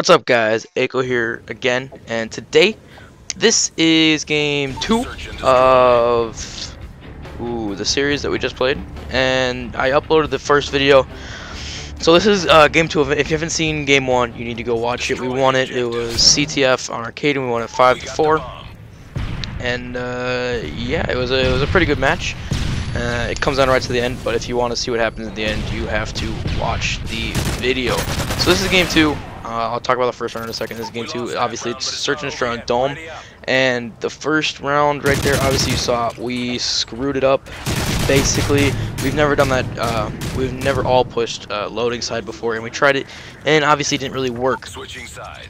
What's up, guys? Aiko here again, and today this is game 2 of the series that we just played, and I uploaded the first video. So this is game 2 of it. If you haven't seen game 1, you need to go watch it. We won it. It was CTF on arcade, and we won it 5-4. And yeah, it was a pretty good match. It comes down right to the end, but if you want to see what happens at the end, you have to watch the video. So this is game 2. I'll talk about the first round in a second. This is game 2. Obviously, it's search and destroy on Dome. And the first round right there, obviously you saw we screwed it up. Basically, we've never done that. We've never all pushed loading side before, and we tried it, and obviously it didn't really work.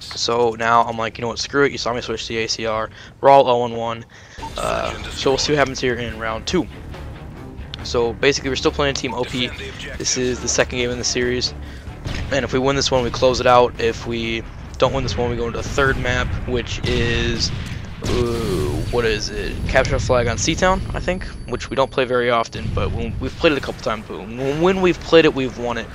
So now I'm like, you know what, screw it. You saw me switch to the ACR. We're all 0-1. So we'll see what happens here in round 2. So basically, we're still playing Team OP. This is the second game in the series. And if we win this one, we close it out. If we don't win this one, we go into the third map, which is, what is it? Capture a flag on Seatown, I think, which we don't play very often, but we've played it a couple times. But when we've played it, we've won it.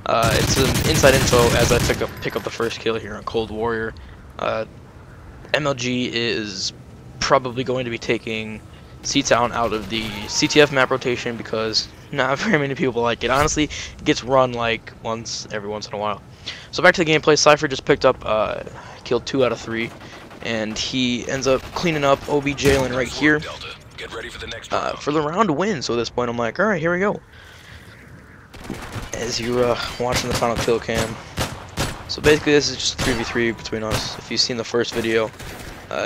It's some inside info as I pick up the first kill here on Cold Warrior. MLG is probably going to be taking Seatown out of the CTF map rotation because not very many people like it. Honestly, it gets run like every once in a while. So back to the gameplay. Sypher just picked up, killed 2 out of 3, and he ends up cleaning up OB Jalen right here for the round to win. So at this point, I'm like, all right, here we go. As you're watching the final kill cam. So basically, this is just a 3v3 between us. If you've seen the first video,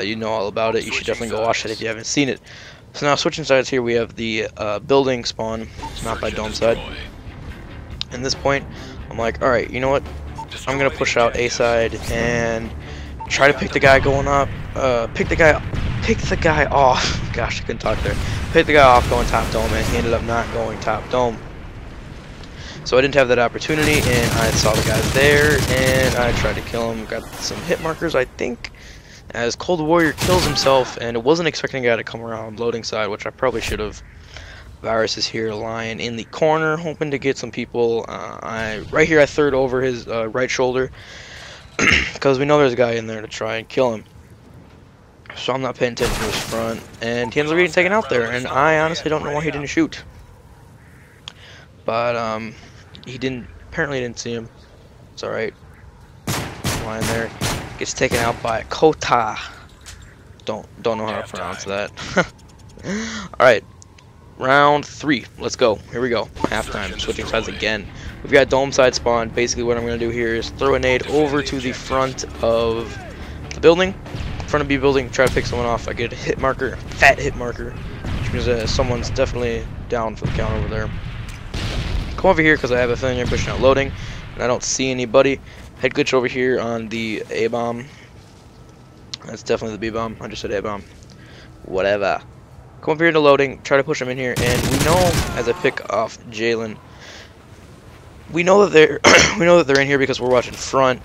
you know all about it. You should definitely go watch it if you haven't seen it. So now switching sides here, we have the building spawn, not by dome side. At this point, I'm like, alright, you know what? I'm going to push out A side and try to pick the guy going up. Pick the guy off. Gosh, I couldn't talk there. Pick the guy off going top dome, and he ended up not going top dome. So I didn't have that opportunity, and I saw the guys there, and I tried to kill him. Got some hit markers, I think, as Cold Warrior kills himself, and it wasn't expecting a guy to come around loading side, which I probably should have. Viruz is here lying in the corner, hoping to get some people. Right here I third over his right shoulder, because we know there's a guy in there to try and kill him. So I'm not paying attention to his front, and he ends up getting taken out there, and I honestly don't know why he didn't shoot. But apparently he didn't see him. It's alright. Lying there. Gets taken out by Kota. Don't know how to pronounce that. Alright, round 3. Let's go. Here we go. Halftime. Switching sides again. We've got dome side spawn. Basically what I'm going to do here is throw a nade over to the front of the building. Front of B building. Try to pick someone off. I get a hit marker. Fat hit marker. Which means someone's definitely down for the count over there. Come over here because I have a feeling you're pushing out loading. And I don't see anybody. Head glitch over here on the A-bomb. That's definitely the B-bomb. I just said A-bomb. Whatever. Come over here to loading. Try to push them in here. And we know, as I pick off Jalen, we know that they're in here because we're watching front.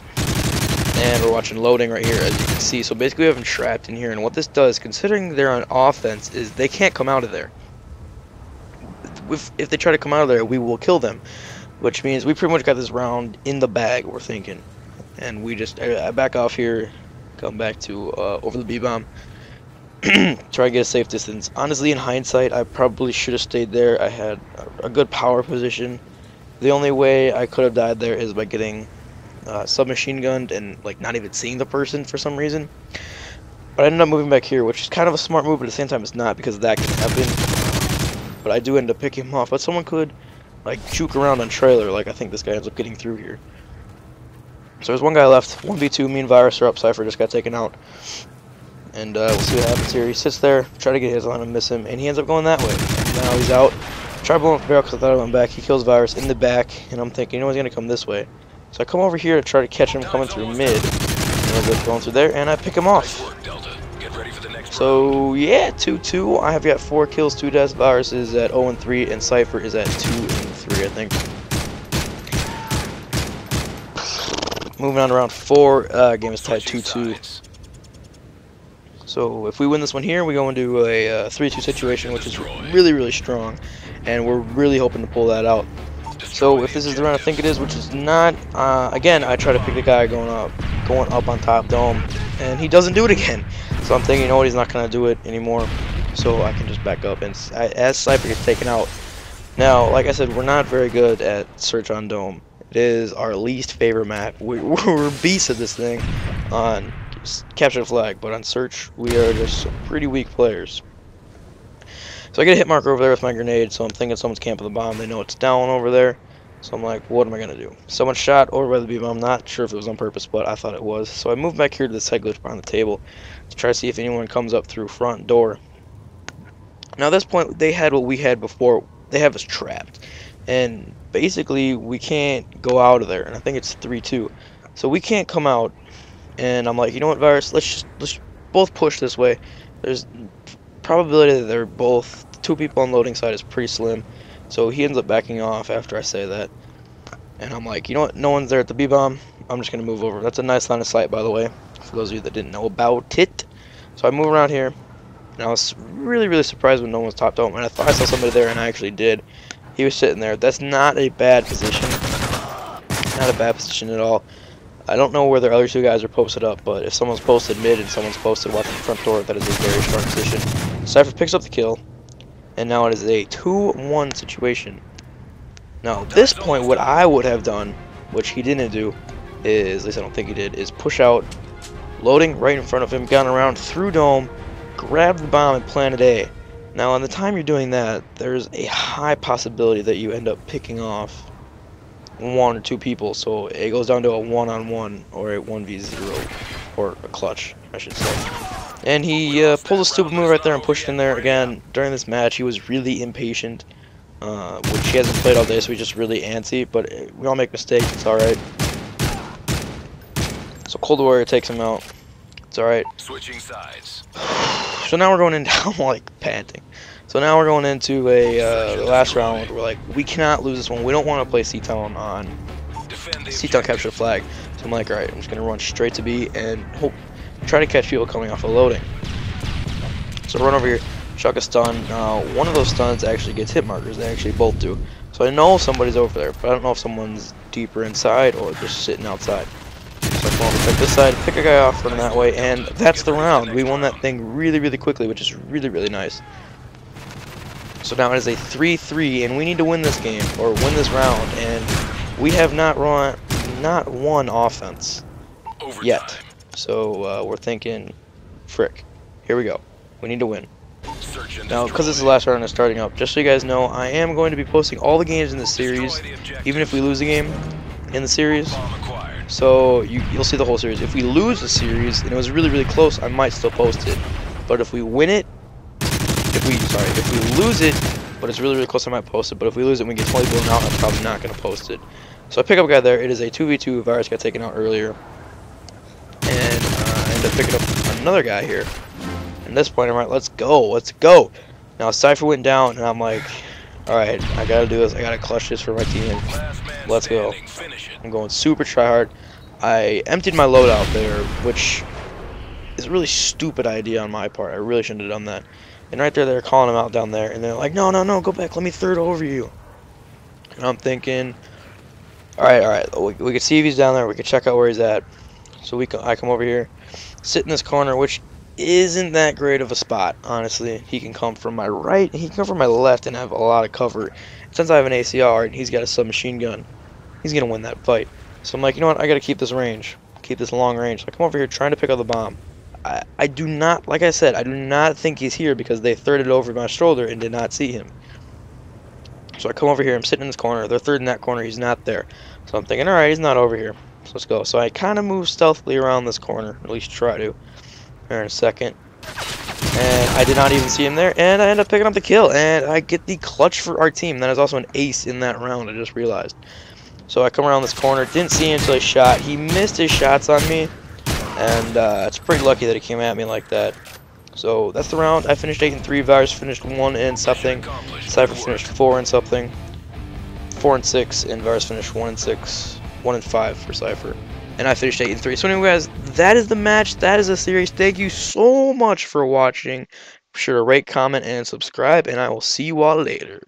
And we're watching loading right here, as you can see. So basically we have them trapped in here. And what this does, considering they're on offense, is they can't come out of there. If they try to come out of there, we will kill them. Which means we pretty much got this round in the bag, we're thinking. And we just back off here, come back to over the B-bomb. Try to get a safe distance. Honestly, in hindsight, I probably should have stayed there. I had a good power position. The only way I could have died there is by getting submachine gunned and like not even seeing the person for some reason. But I ended up moving back here, which is kind of a smart move, but at the same time it's not because that can happen. But I do end up picking him off. But someone could like juke around on trailer, like I think this guy ends up getting through here. So there's one guy left, 1v2, me and Viruz are up, Sypher just got taken out. And we'll see what happens here. He sits there, try to get his on and miss him, and he ends up going that way. And now he's out. Try blowing up the barrel because I thought I went back. He kills Viruz in the back, and I'm thinking, you know he's going to come this way. So I come over here to try to catch him coming through mid. And he's going through there, and I pick him off. So yeah, 2-2. I have got 4 kills, 2 deaths. Viruz is at 0-3, and Sypher is at 2-3, I think. Moving on to round 4, game is tied 2-2. So if we win this one here, we go into a 3-2 situation, which is really, really strong, and we're really hoping to pull that out. So if this is the round I think it is, which is not, again, I try to pick the guy going up on top dome, and he doesn't do it again. So I'm thinking, you know what, he's not gonna do it anymore. So I can just back up, and as Sypher gets taken out. Now, like I said, we're not very good at search on dome. It is our least favorite map. We're beasts at this thing on capture the flag, but on search we are just pretty weak players. So I get a hit marker over there with my grenade, so I'm thinking someone's camping the bomb. They know it's down over there. So I'm like, what am I going to do? Someone shot over by the B-bomb. I'm not sure if it was on purpose, but I thought it was. So I moved back here to this head glitch behind the table to try to see if anyone comes up through front door. Now at this point, they had what we had before. They have us trapped. And basically, we can't go out of there. And I think it's 3-2. So we can't come out. And I'm like, you know what, Viruz? Let's both push this way. There's probability that they're both two people on loading side is pretty slim, so he ends up backing off after I say that. And I'm like, you know what, no one's there at the B-bomb, I'm just gonna move over. That's a nice line of sight, by the way, for those of you that didn't know about it. So I move around here, and I was really surprised when no one was top dome, and I thought I saw somebody there, and I actually did. He was sitting there. That's not a bad position, not a bad position at all. I don't know where the other two guys are posted up, but if someone's posted mid and someone's posted watching the front door, that is a very strong position. Sypher picks up the kill, and now it is a 2-1 situation. Now, at this point, what I would have done, which he didn't do, is, at least I don't think he did, is push out, loading right in front of him, gone around through dome, grab the bomb and planet A. Now, on the time you're doing that, there's a high possibility that you end up picking off one or two people, so it goes down to a one-on-one or a 1v0, or a clutch, I should say. And he pulled a stupid move right there and pushed in there. Again, during this match, he was really impatient, which he hasn't played all day, so he's just really antsy, but we all make mistakes, it's alright. So Cold Warrior takes him out, it's alright. Switching sides. So now we're going in down like panting. So now we're going into a the last round. We're like, we cannot lose this one. We don't want to play C-Town on C-Town capture the flag. So I'm like, alright, I'm just going to run straight to B and try to catch people coming off of loading. So run over here, chuck a stun. Now, one of those stuns actually gets hit markers. They actually both do. So I know somebody's over there, but I don't know if someone's deeper inside or just sitting outside. So I come over, check this side, pick a guy off from that way, and that's the round. We won that thing really quickly, which is really nice. So now it is a 3-3, and we need to win this game, or win this round, and we have not won offense yet. So we're thinking, frick, here we go. We need to win. Now, because this is the last round and it's starting up, just so you guys know, I am going to be posting all the games in this series, even if we lose a game in the series. So you'll see the whole series. If we lose the series and it was really close, I might still post it. But if we win it, if we lose it, but it's really close, I might post it. But if we lose it and we get totally blown out, I'm probably not going to post it. So I pick up a guy there. It is a 2v2. Viruz got taken out earlier. And I end up picking up another guy here. And at this point, I'm like, let's go. Now Sypher went down, and I'm like, alright, I gotta do this. I gotta clutch this for my team. Let's go. I'm going super try hard. I emptied my loadout there, which is a really stupid idea on my part. I really shouldn't have done that. And right there, they're calling him out down there, and they're like, no, go back. Let me third over you. And I'm thinking, alright. We can see if he's down there. We can check out where he's at. So I come over here, sit in this corner, which isn't that great of a spot, honestly. He can come from my right, he can come from my left and have a lot of cover. Since I have an ACR and he's got a submachine gun, he's gonna win that fight. So I'm like, you know what, I gotta keep this range, keep this long range. So I come over here trying to pick up the bomb. I do not, like I said, I do not think he's here because they thirded over my shoulder and did not see him. So I come over here, I'm sitting in this corner, they're third in that corner, he's not there. So I'm thinking, alright, he's not over here. So let's go. So I kind of move stealthily around this corner, at least try to. Here in a second. And I did not even see him there, and I end up picking up the kill, and I get the clutch for our team. That is also an ace in that round, I just realized. So I come around this corner, didn't see him until he shot. He missed his shots on me, and it's pretty lucky that he came at me like that. So that's the round. I finished 8-3, Viruz finished 1 and something, Sypher finished 4 and something, 4 and 6, and Viruz finished 1 and 6, 1 and 5 for Sypher. And I finished 8-3. So anyway, guys, that is the match. That is the series. Thank you so much for watching. Be sure to rate, comment, and subscribe, and I will see you all later.